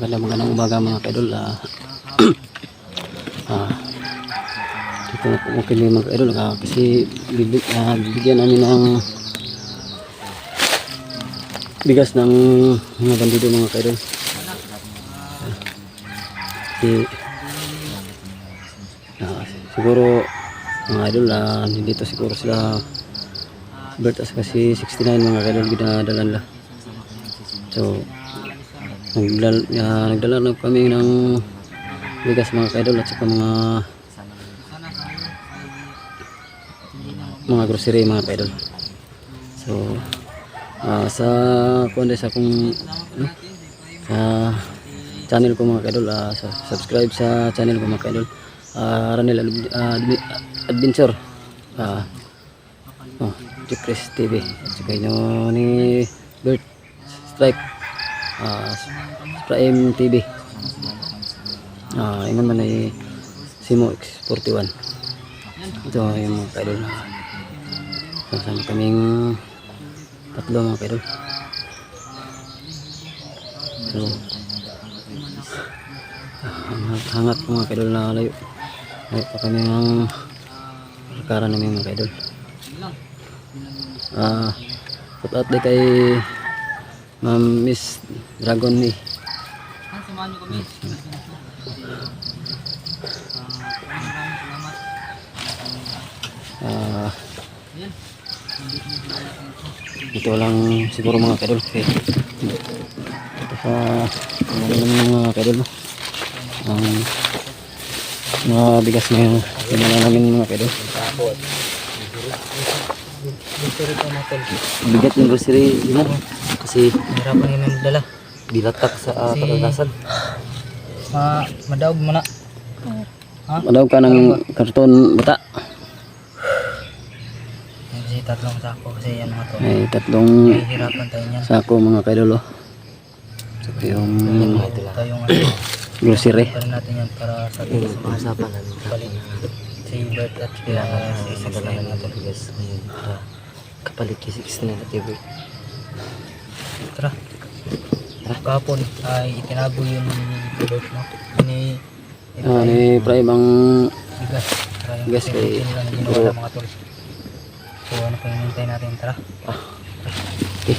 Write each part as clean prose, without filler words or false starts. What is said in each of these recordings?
Magandang umaga mga kaidol. Dito na po kami mga kaidol kasi bibigyan namin ng bigas ng mga bandido mga kaidol. Siguro mga idol dito siguro sila Bertas kasi 69 mga kaidol ginadala nila. So nagdala na kami ng bigas mga kaidol at saka mga grocery mga kaidol. So sa sa channel ko mga kaidol, subscribe sa channel ko mga kaidol, Ranel Adventure, Chris TV at saka nyo ni Bert Strike, Prime TV, ingon man ay Simo X41. Ito yung mga kaidol, sama kaming tatlo mga kaidol. So hangat mga kaidol na layo pa kami ng lakaran namin mga kaidol. Shout out din kay Ma'am Miss Dragon ni. Ito lang siguro mga kaidol. Ito sa mga kaidol ang mga bigas na pinala namin mga kaidol. Bigat yung grocery yun kasi hirapan namin magdala, bilatak sa katagasan. Madaog mo na. Madaog ka ng karton bata. Kasi tatlong sako kasi yan mga to. Ay tatlong hirapan tayo niyan. sako mga kaidol. So yung grocery pa rin natin yan para sa usapan namin balik si Bert at si Sasalayan natin. bigas ngayon para kapalit kay 69 at Bert. Tara. Kahapon ay itinago yung Bert mo ni Prime ang bigas. bigas kay lang ginawa mga tol. So ano pa hinintay natin, tara. Okay.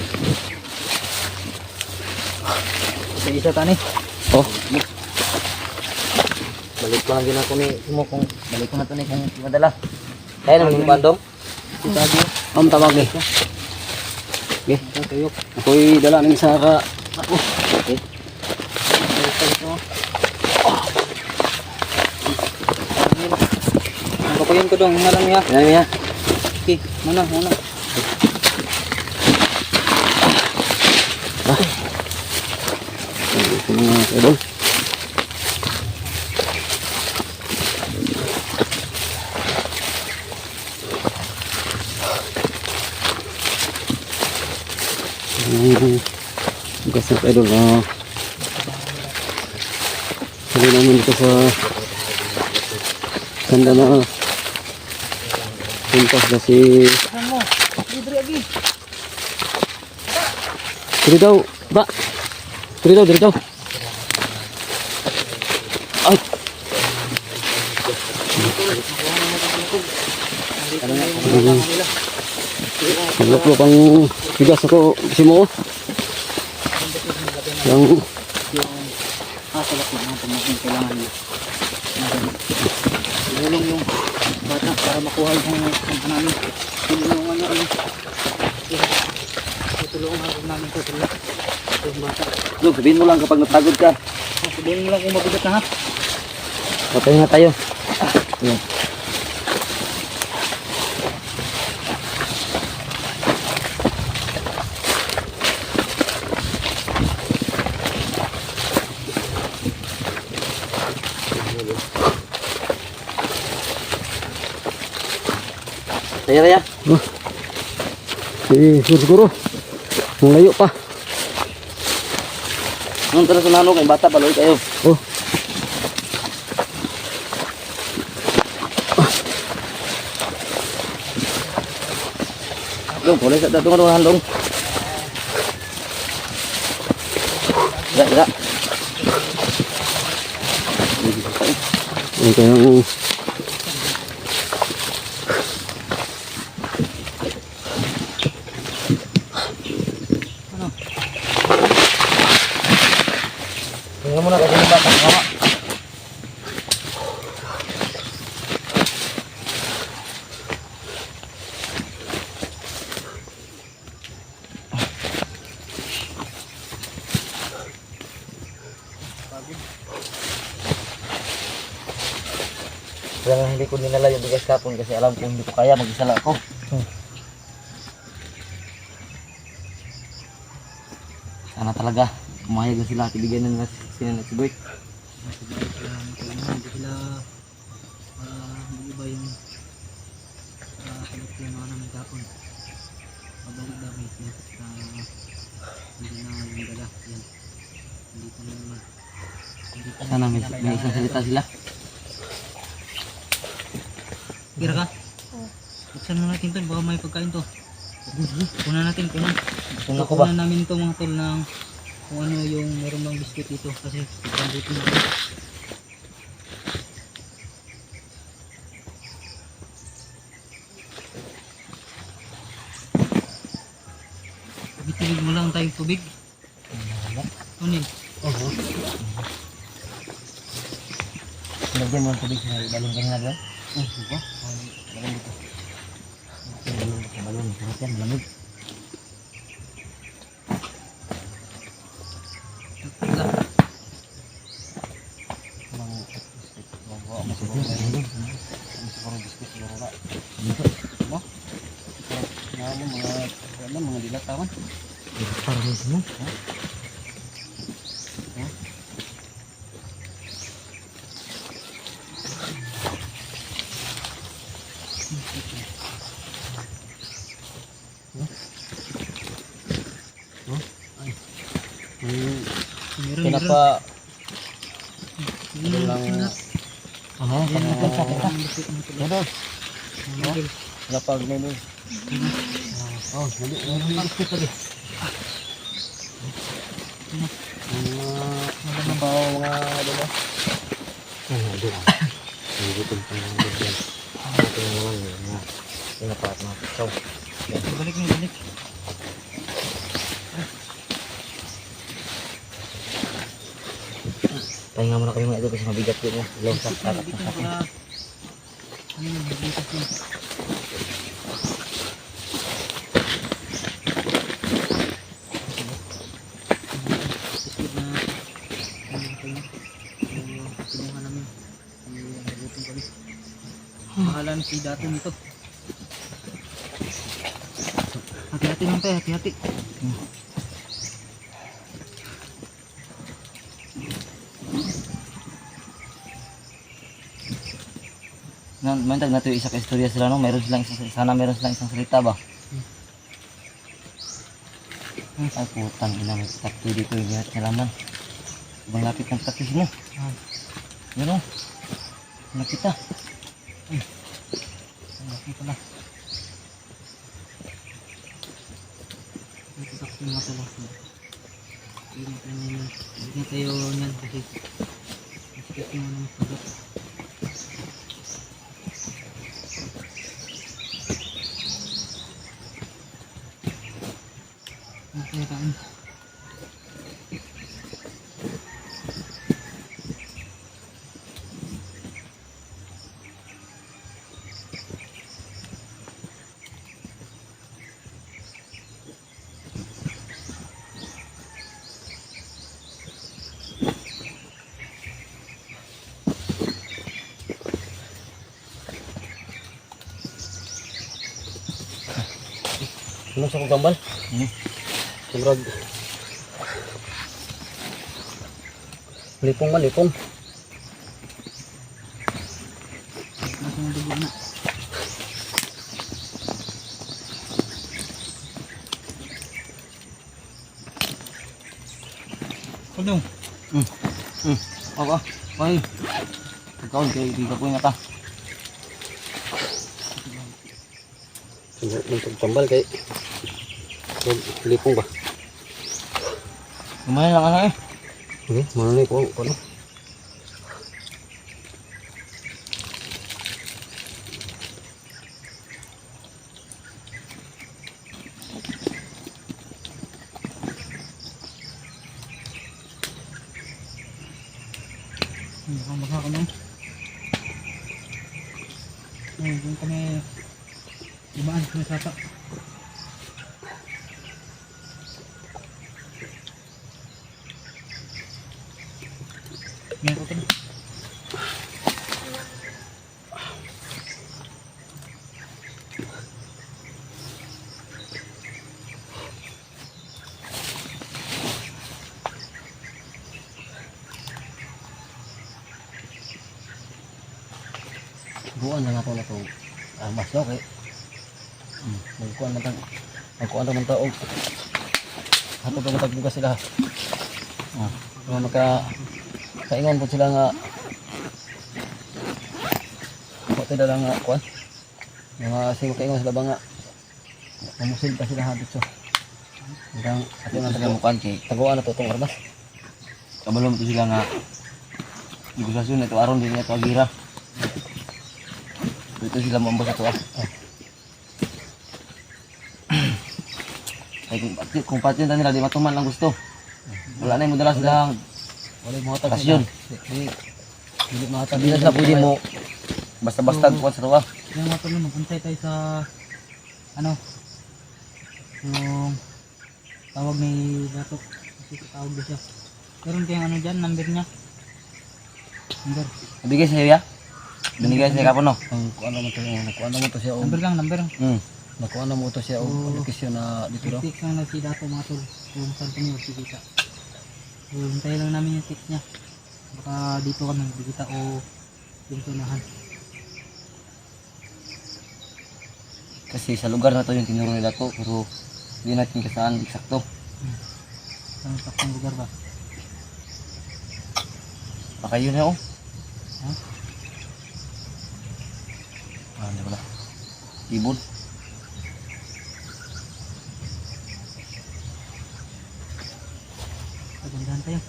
Isa tani. Balik pa lang din ako ni mo kung Balik ko na to ni kung madala. kaya naman yung bandong. Itago. Tawag eh. Okay. Tuyok. Ako'y dala ng isa ka. Okay. Ang kapayin ko dong, malam ya. Yan. Okay, muna. Ito mga kaidol. Bigas na kaidol sabi namin dito sa sanda na pintas na si diri daw ba diri daw ay naglupo pang bigas ako simo yang Salat na natin ang kailangan niya. Tulong yung bata para makuha yung namin. Tulungan niya ulit. Tulungan namin ito sila. Yung bata. Look, sabihin mo lang kapag napagod ka. Sabihin mo lang kung mabigat na ha. Patay nga tayo. Yan. Raya. Siguro. Malayo pa. Nung terus nano kay bata baloy kayo. Oh. Dong, boleh sa datong handong. Wala. Yan kayong Tingnan mo na kasi yung bata. Mama. Kaya nga hindi ko dinala yung bigas kapon kasi alam ko hindi ko kaya, mag-isa lang ako. Sana talaga kumayag na sila, tibigyan na sila na si Bert. Hindi sila mag-iba yung kalit yung mga namin kapon. Pabalik dami hindi na yung dala. Yan. Hindi pa naman. Sana may isang salita sila. Kira ka? Buksan na natin to, baka may pagkain to. Kunan natin, kunan. Kunan ko ba? Kunan namin to mga tol ng kung ano yung meron bang biscuit dito kasi sobrang buti na ito. Tubig mo lang tayong tubig. Kunin. Sinagyan mo ang tubig sa balon kanina doon? Diba? Balon dito. Balon sa balon. Sarap yan, malamig. Mga dilatawan. Parang may sinong. Meron, Pinapa... meron. Aha, pagkakas sa kita. Ano? Meron. Lapag na doon. Oh, hindi biscuit lagi. Mga doon. Ano doon? Ang gutom pa ng doon. Ito naman yung pinapaat na ikaw. Balik mo, balik. Pahinga muna kami mga ito kasi mabigat yun. Long sa karat Dito na para ano yun, dito yun. Biscuit na ano ko yun. Kinuha namin. Nagutom kami. Mahalan si dato nito. Hati-hati lang tayo, hati-hati. Mantag na ito yung isa ka istorya sila no, meron silang sana meron silang isang salita ba? Ay putang ina, may takti dito yung lahat kailangan. Ibang lapit ng taktis mo. Yan o. Lapit ah. Laki pala. Ito takti nga pala. Hindi na tayo niyan kasi biscuit mo naman sagot. Kain. Anong sa kong gambal? Kumrag. Lipong malipong. Nasa mga dugo na. Kulong. Ako. Ay. Pagkaon kay di ka po nga ta. tambal kay lipong ba? Lumayan lang ano eh. Okay, mana ni ko no. Baka kami. Doon kami ibaan kami sata. Meron ko na. Buwan na ako na ito. Mas okay. Magkuhan naman tao. Hato pa matagbuga sila. Kaingon po sila nga. Pati na lang nga kuhan. Mga sing kaingon sila ba nga. Mamusil pa sila habit so. Hanggang ato na taga-mukan kay taguan na ito itong armas. Kabalom ito sila nga. Negosasyon na ito aron din ito agira. Ito sila mambos ito Ay, kung patin nila di matuman lang gusto. Wala na yung madalas lang. Wala yung mga Kasyon. Hindi mga Sabi na sila pwede mo basta-basta kuwan sa tuwa. Yung mga tanong, magpuntay tayo sa ano yung tawag ni Batok. Kasi tawag na siya. Meron kayong ano dyan, number niya. Number. Nabigay sa iyo ya? Binigay sa kapon no? Kuan naman to, nakuan naman to siya og Number lang, number. nakuan naman to siya og location na dito daw. Text lang na si Dato mga tol. Kung saan kami magkikita. So, hintayin lang namin yung text niya. Baka dito kami magkikita o yung tunahan. Kasi sa lugar na to yung tinuro nila to pero hindi natin kasaan eksakto. Saan saktong lugar ba? Baka yun na Ha? Ano pala? Ibon. Pagandahan tayo.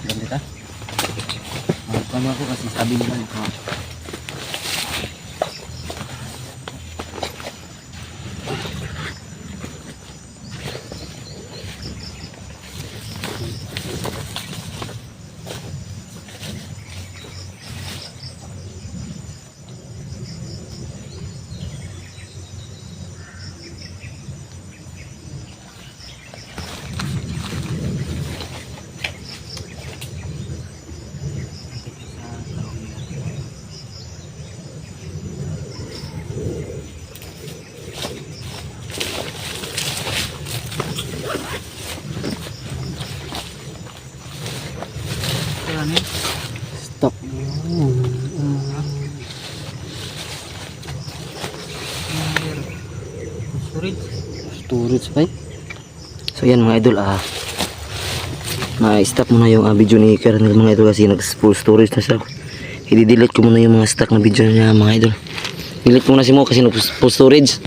Ganti ka? Magkano ako kasi sabi nila ito. Kaya ano yun? Stop. Number. Storage. Storage pa. So yan mga idol ma-stop muna yung video ni Kernel mga idol kasi nag full storage na siya. I-delete ko muna yung mga stock na video niya mga idol. Delete muna si Mo kasi nag full storage.